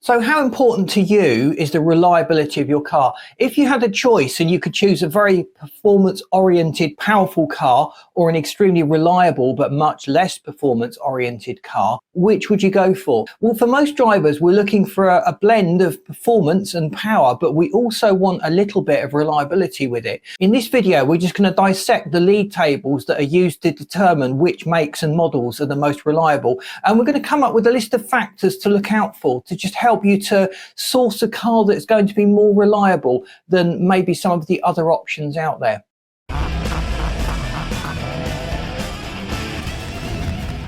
So how important to you is the reliability of your car? If you had a choice and you could choose a very performance-oriented, powerful car or an extremely reliable but much less performance-oriented car, which would you go for? Well, for most drivers, we're looking for a blend of performance and power, but we also want a little bit of reliability with it. In this video, we're just going to dissect the league tables that are used to determine which makes and models are the most reliable. And we're going to come up with a list of factors to look out for to just help you to source a car that's going to be more reliable than maybe some of the other options out there.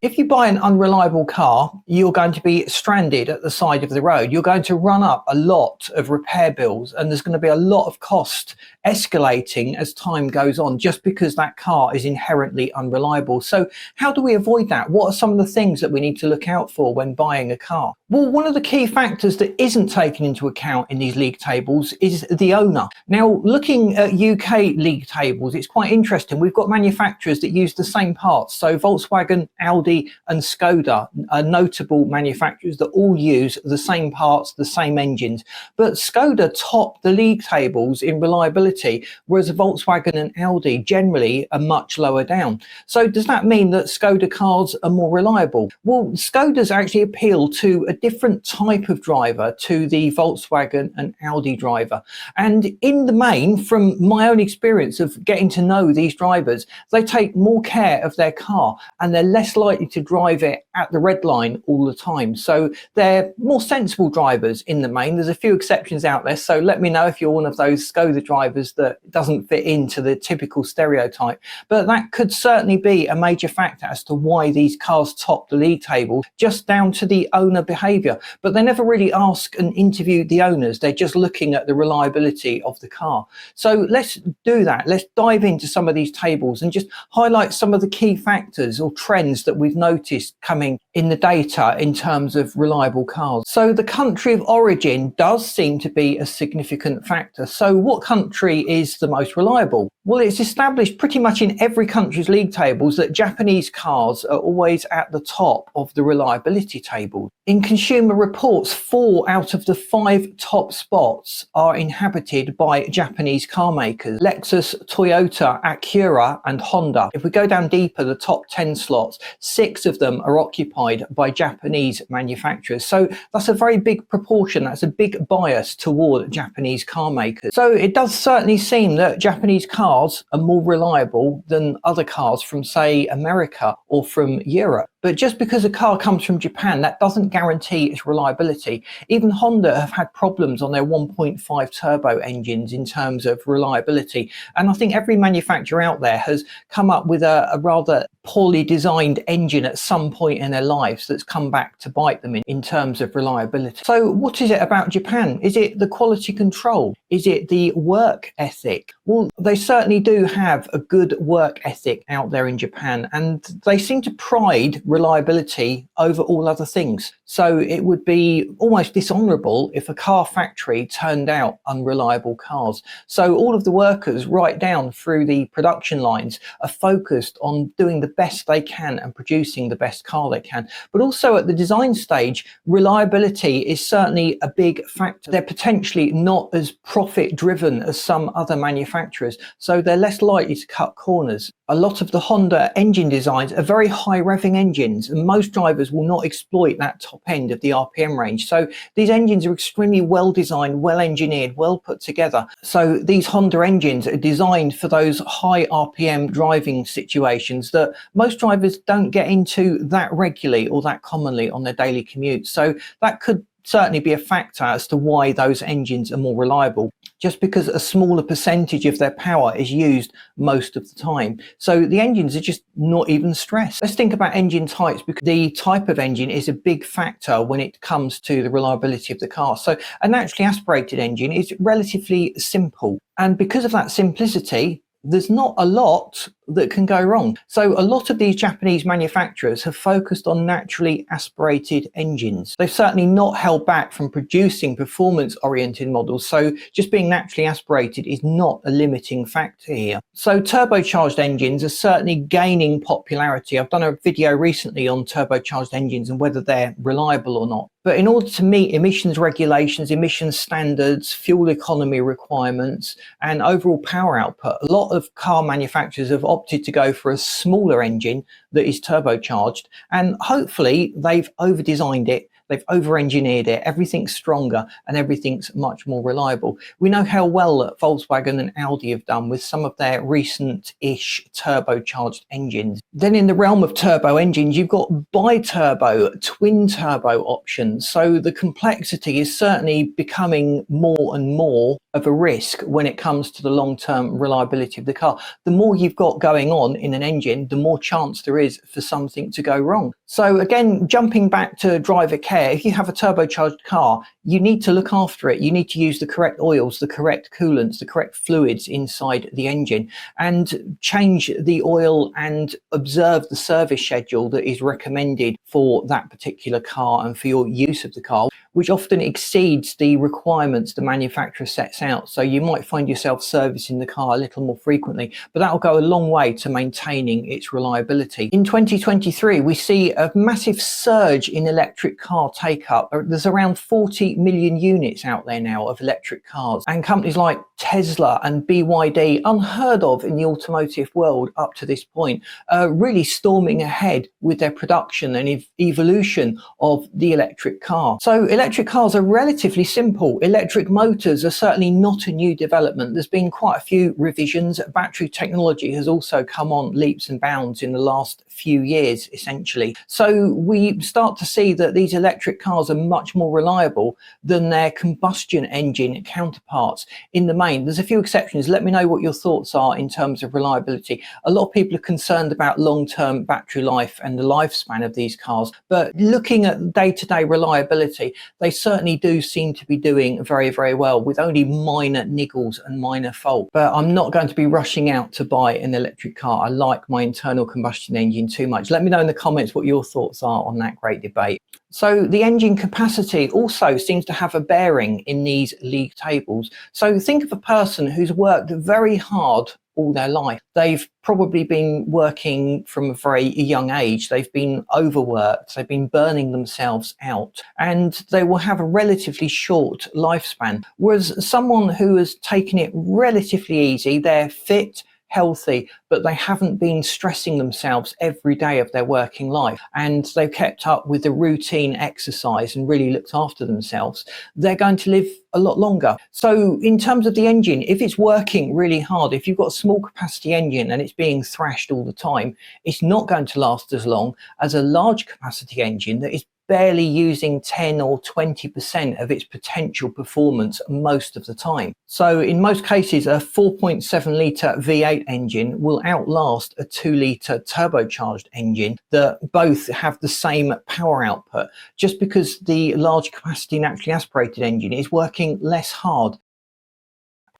If you buy an unreliable car, you're going to be stranded at the side of the road. You're going to run up a lot of repair bills, and there's going to be a lot of cost escalating as time goes on just because that car is inherently unreliable. So how do we avoid that? What are some of the things that we need to look out for when buying a car? Well, one of the key factors that isn't taken into account in these league tables is the owner. Now, looking at UK league tables, it's quite interesting. We've got manufacturers that use the same parts. So Volkswagen, Audi and Skoda are notable manufacturers that all use the same parts, the same engines. But Skoda top the league tables in reliability, whereas Volkswagen and Audi generally are much lower down. So does that mean that Skoda cars are more reliable? Well, Skoda's actually appeal to a different type of driver to the Volkswagen and Audi driver. And in the main, from my own experience of getting to know these drivers, they take more care of their car and they're less likely to drive it at the red line all the time. So they're more sensible drivers in the main. There's a few exceptions out there, so let me know if you're one of those Skoda drivers that doesn't fit into the typical stereotype. But that could certainly be a major factor as to why these cars top the league table, just down to the owner behaviour. But they never really ask and interview the owners. They're just looking at the reliability of the car. So let's do that. Let's dive into some of these tables and just highlight some of the key factors or trends that we've noticed coming in the data in terms of reliable cars. So the country of origin does seem to be a significant factor. So what country is the most reliable? Well, it's established pretty much in every country's league tables that Japanese cars are always at the top of the reliability table. In Consumer Reports, 4 out of the 5 top spots are inhabited by Japanese car makers: Lexus, Toyota, Acura and Honda. If we go down deeper, the top 10 slots, 6 of them are occupied by Japanese manufacturers. So that's a very big proportion. That's a big bias toward Japanese car makers. So it does certainly seem that Japanese cars are more reliable than other cars from, say, America or from Europe. But just because a car comes from Japan, that doesn't guarantee its reliability. Even Honda have had problems on their 1.5 turbo engines in terms of reliability. And I think every manufacturer out there has come up with a rather poorly designed engine at some point in their lives that's come back to bite them in terms of reliability. So what is it about Japan? Is it the quality control? Is it the work ethic? Well, they certainly do have a good work ethic out there in Japan, and they seem to pride reliability over all other things. So it would be almost dishonorable if a car factory turned out unreliable cars. So all of the workers right down through the production lines are focused on doing the best they can and producing the best car they can. But also at the design stage, reliability is certainly a big factor. They're potentially not as profit driven as some other manufacturers, so they're less likely to cut corners. A lot of the Honda engine designs are very high revving engines, and most drivers will not exploit that top end of the RPM range. So these engines are extremely well designed, well engineered, well put together. So these Honda engines are designed for those high RPM driving situations that most drivers don't get into that regularly or that commonly on their daily commute. So that could certainly be a factor as to why those engines are more reliable, just because a smaller percentage of their power is used most of the time. So the engines are just not even stressed. Let's think about engine types, because the type of engine is a big factor when it comes to the reliability of the car. So a naturally aspirated engine is relatively simple, and because of that simplicity, there's not a lot that can go wrong. So a lot of these Japanese manufacturers have focused on naturally aspirated engines. They've certainly not held back from producing performance-oriented models, so just being naturally aspirated is not a limiting factor here. So turbocharged engines are certainly gaining popularity. I've done a video recently on turbocharged engines and whether they're reliable or not. But in order to meet emissions regulations, emissions standards, fuel economy requirements, and overall power output, a lot of car manufacturers have opted to go for a smaller engine that is turbocharged, and hopefully they've over-designed it. They've over-engineered it, everything's stronger and everything's much more reliable. We know how well Volkswagen and Audi have done with some of their recent-ish turbocharged engines. Then in the realm of turbo engines, you've got bi-turbo, twin-turbo options. So the complexity is certainly becoming more and more of a risk when it comes to the long-term reliability of the car. The more you've got going on in an engine, the more chance there is for something to go wrong. So again, jumping back to driver care, if you have a turbocharged car, you need to look after it. You need to use the correct oils, the correct coolants, the correct fluids inside the engine, and change the oil and observe the service schedule that is recommended for that particular car and for your use of the car, which often exceeds the requirements the manufacturer sets out. So you might find yourself servicing the car a little more frequently, but that'll go a long way to maintaining its reliability. In 2023, we see a massive surge in electric car take-up. There's around 40 million units out there now of electric cars, and companies like Tesla and BYD, unheard of in the automotive world up to this point, are really storming ahead with their production and evolution of the electric car. So electric cars are relatively simple. Electric motors are certainly not a new development. There's been quite a few revisions. Battery technology has also come on leaps and bounds in the last few years, essentially. So we start to see that these electric cars are much more reliable than their combustion engine counterparts in the main. There's a few exceptions. Let me know what your thoughts are in terms of reliability. A lot of people are concerned about long-term battery life and the lifespan of these cars, but looking at day-to-day reliability, they certainly do seem to be doing very, very well with only minor niggles and minor faults. But I'm not going to be rushing out to buy an electric car. I like my internal combustion engine too much. Let me know in the comments what your thoughts are on that great debate. So the engine capacity also seems to have a bearing in these league tables. So think of a person who's worked very hard all their life. They've probably been working from a very young age. They've been overworked. They've been burning themselves out, and they will have a relatively short lifespan. Whereas someone who has taken it relatively easy, they're fit, healthy, but they haven't been stressing themselves every day of their working life, and they've kept up with the routine exercise and really looked after themselves, they're going to live a lot longer. So in terms of the engine, if it's working really hard, if you've got a small capacity engine and it's being thrashed all the time, it's not going to last as long as a large capacity engine that is barely using 10 or 20% of its potential performance most of the time. So in most cases, a 4.7 litre V8 engine will outlast a 2 litre turbocharged engine that both have the same power output, just because the large capacity naturally aspirated engine is working less hard.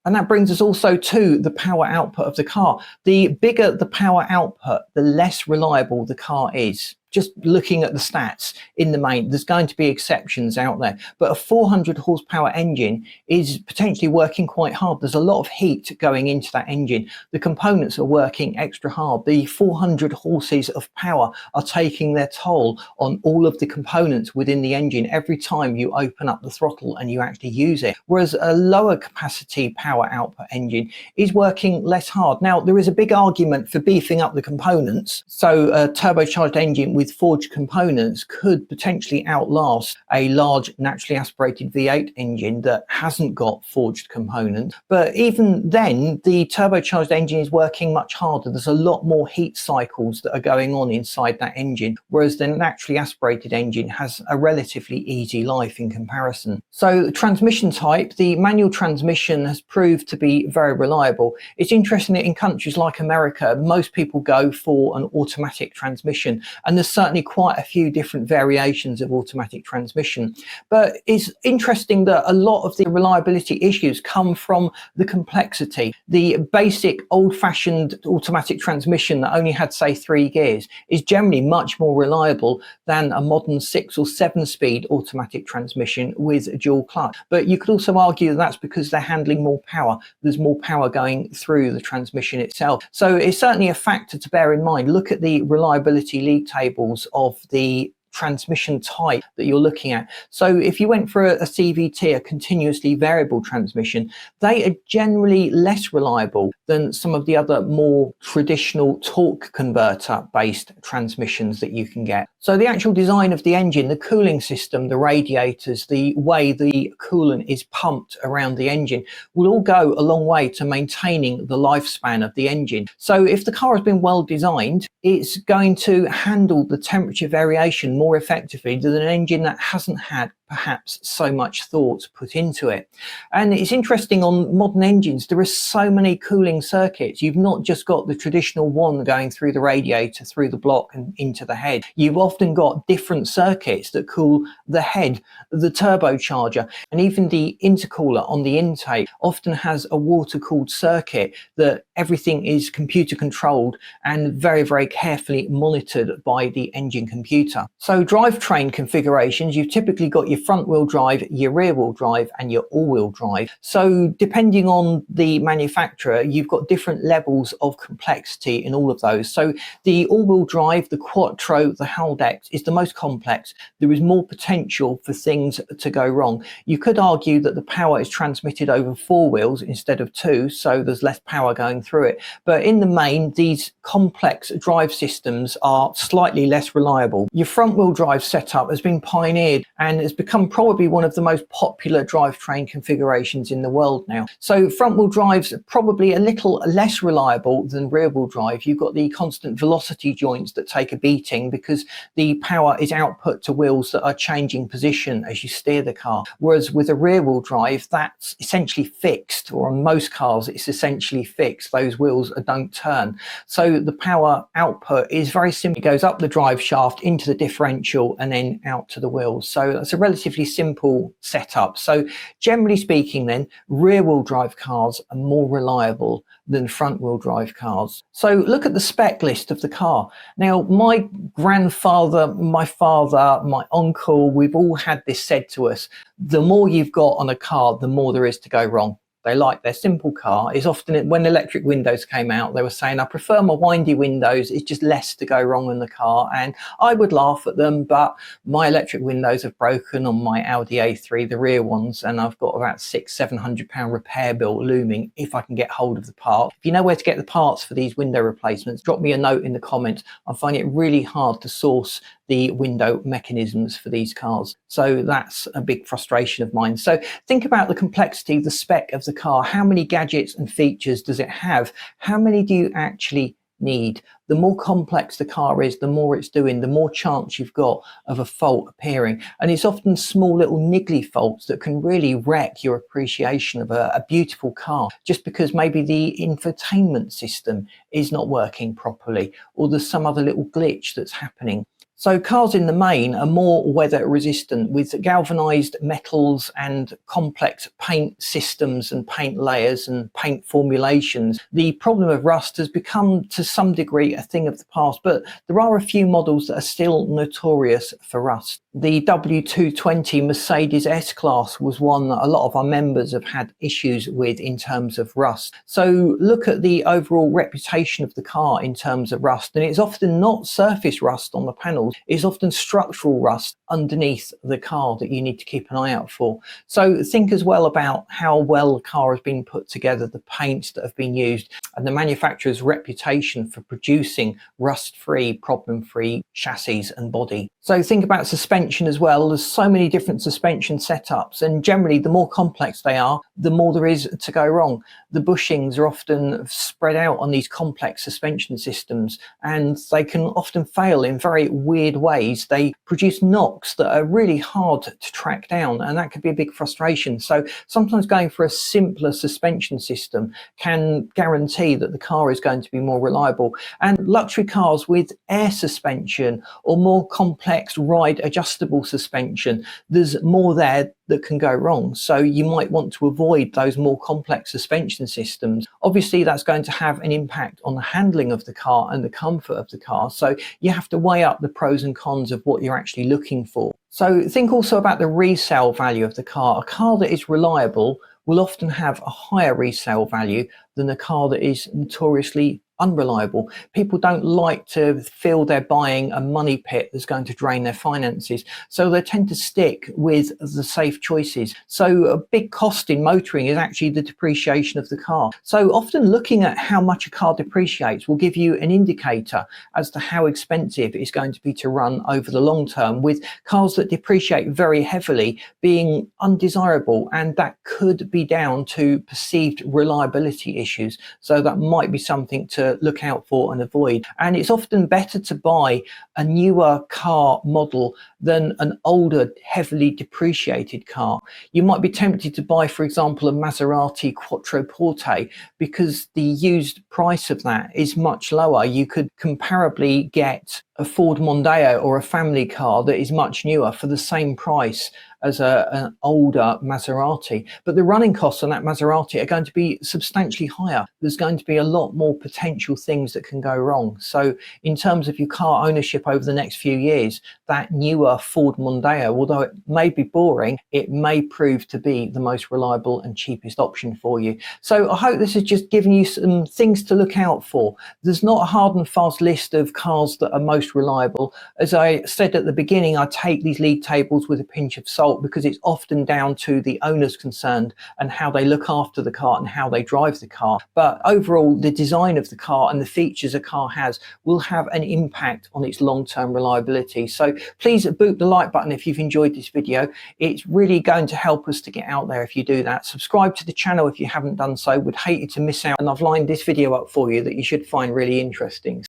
And that brings us also to the power output of the car. The bigger the power output, the less reliable the car is. Just looking at the stats in the main, there's going to be exceptions out there, but a 400 horsepower engine is potentially working quite hard. There's a lot of heat going into that engine. The components are working extra hard. The 400 horses of power are taking their toll on all of the components within the engine every time you open up the throttle and you actually use it. Whereas a lower capacity power output engine is working less hard. Now, there is a big argument for beefing up the components. So a turbocharged engine with forged components could potentially outlast a large naturally aspirated V8 engine that hasn't got forged components. But even then, the turbocharged engine is working much harder. There's a lot more heat cycles that are going on inside that engine, whereas the naturally aspirated engine has a relatively easy life in comparison. So transmission type, the manual transmission has proved to be very reliable. It's interesting that in countries like America, most people go for an automatic transmission, and the certainly quite a few different variations of automatic transmission. But it's interesting that a lot of the reliability issues come from the complexity. The basic old-fashioned automatic transmission that only had, say, 3 gears is generally much more reliable than a modern 6 or 7-speed automatic transmission with a dual clutch. But you could also argue that that's because they're handling more power. There's more power going through the transmission itself. So it's certainly a factor to bear in mind. Look at the reliability league tables of the transmission type that you're looking at. So if you went for a CVT, a continuously variable transmission, they are generally less reliable than some of the other more traditional torque converter based transmissions that you can get. So the actual design of the engine, the cooling system, the radiators, the way the coolant is pumped around the engine will all go a long way to maintaining the lifespan of the engine. So if the car has been well designed, it's going to handle the temperature variation more effectively than an engine that hasn't had perhaps so much thought put into it. And it's interesting, on modern engines there are so many cooling circuits. You've not just got the traditional one going through the radiator, through the block and into the head. You've often got different circuits that cool the head, the turbocharger, and even the intercooler on the intake often has a water cooled circuit that everything is computer controlled and very, very carefully monitored by the engine computer. So drivetrain configurations, you've typically got your front wheel drive, your rear wheel drive and your all wheel drive. So depending on the manufacturer, you've got different levels of complexity in all of those. So the all wheel drive, the Quattro, the Haldex is the most complex. There is more potential for things to go wrong. You could argue that the power is transmitted over 4 wheels instead of 2, so there's less power going through it. But in the main, these complex drive systems are slightly less reliable. Your front wheel drive setup has been pioneered and has become probably one of the most popular drivetrain configurations in the world now. So front wheel drives are probably a little less reliable than rear wheel drive. You've got the constant velocity joints that take a beating because the power is output to wheels that are changing position as you steer the car. Whereas with a rear wheel drive, that's essentially fixed, or on most cars it's essentially fixed. Those wheels don't turn. So the power output is very simple. It goes up the drive shaft into the differential and then out to the wheels. So that's a relatively simple setup. So generally speaking then, rear wheel drive cars are more reliable than front wheel drive cars. So look at the spec list of the car. Now my grandfather, my father, my uncle, we've all had this said to us: the more you've got on a car, the more there is to go wrong. They like their simple car. It's often, when electric windows came out, they were saying, I prefer my windy windows, it's just less to go wrong in the car. And I would laugh at them, but my electric windows have broken on my Audi A3, the rear ones, and I've got about £600–700 repair bill looming if I can get hold of the part. If you know where to get the parts for these window replacements, drop me a note in the comments. I find it really hard to source the window mechanisms for these cars. So that's a big frustration of mine. So think about the complexity, the spec of the car. How many gadgets and features does it have? How many do you actually need? The more complex the car is, the more it's doing, the more chance you've got of a fault appearing. And it's often small little niggly faults that can really wreck your appreciation of a beautiful car, just because maybe the infotainment system is not working properly, or there's some other little glitch that's happening. So cars in the main are more weather resistant with galvanized metals and complex paint systems and paint layers and paint formulations. The problem of rust has become to some degree a thing of the past, but there are a few models that are still notorious for rust. The W220 Mercedes S-Class was one that a lot of our members have had issues with in terms of rust. So look at the overall reputation of the car in terms of rust, and it's often not surface rust on the panels. It's often structural rust underneath the car that you need to keep an eye out for. So think as well about how well the car has been put together, the paints that have been used, and the manufacturer's reputation for producing rust-free, problem-free chassis and body. So think about suspension suspension as well. There's so many different suspension setups, and generally the more complex they are, the more there is to go wrong. The bushings are often spread out on these complex suspension systems, and they can often fail in very weird ways. They produce knocks that are really hard to track down, and that could be a big frustration. So sometimes going for a simpler suspension system can guarantee that the car is going to be more reliable. And luxury cars with air suspension or more complex ride adjustable suspension, there's more there that can go wrong. So you might want to avoid those more complex suspension systems. Obviously, that's going to have an impact on the handling of the car and the comfort of the car. So you have to weigh up the pros and cons of what you're actually looking for. So think also about the resale value of the car. A car that is reliable will often have a higher resale value than a car that is notoriously unreliable. People don't like to feel they're buying a money pit that's going to drain their finances, so they tend to stick with the safe choices. So a big cost in motoring is actually the depreciation of the car. So often looking at how much a car depreciates will give you an indicator as to how expensive it's going to be to run over the long term, with cars that depreciate very heavily being undesirable, and that could be down to perceived reliability issues. So that might be something to look out for and avoid. And it's often better to buy a newer car model than an older, heavily depreciated car. You might be tempted to buy, for example, a Maserati Quattroporte, because the used price of that is much lower. You could comparably get a Ford Mondeo or a family car that is much newer for the same price as an older Maserati. But the running costs on that Maserati are going to be substantially higher. There's going to be a lot more potential things that can go wrong. So in terms of your car ownership over the next few years, that newer Ford Mondeo, although it may be boring, it may prove to be the most reliable and cheapest option for you. So I hope this has just given you some things to look out for. There's not a hard and fast list of cars that are most reliable. As I said at the beginning, I take these league tables with a pinch of salt, because it's often down to the owners concerned and how they look after the car and how they drive the car. But overall, the design of the car and the features a car has will have an impact on its long-term reliability. So please boot the like button if you've enjoyed this video. It's really going to help us to get out there if you do that. Subscribe to the channel if you haven't done so. Would hate you to miss out. And I've lined this video up for you that you should find really interesting.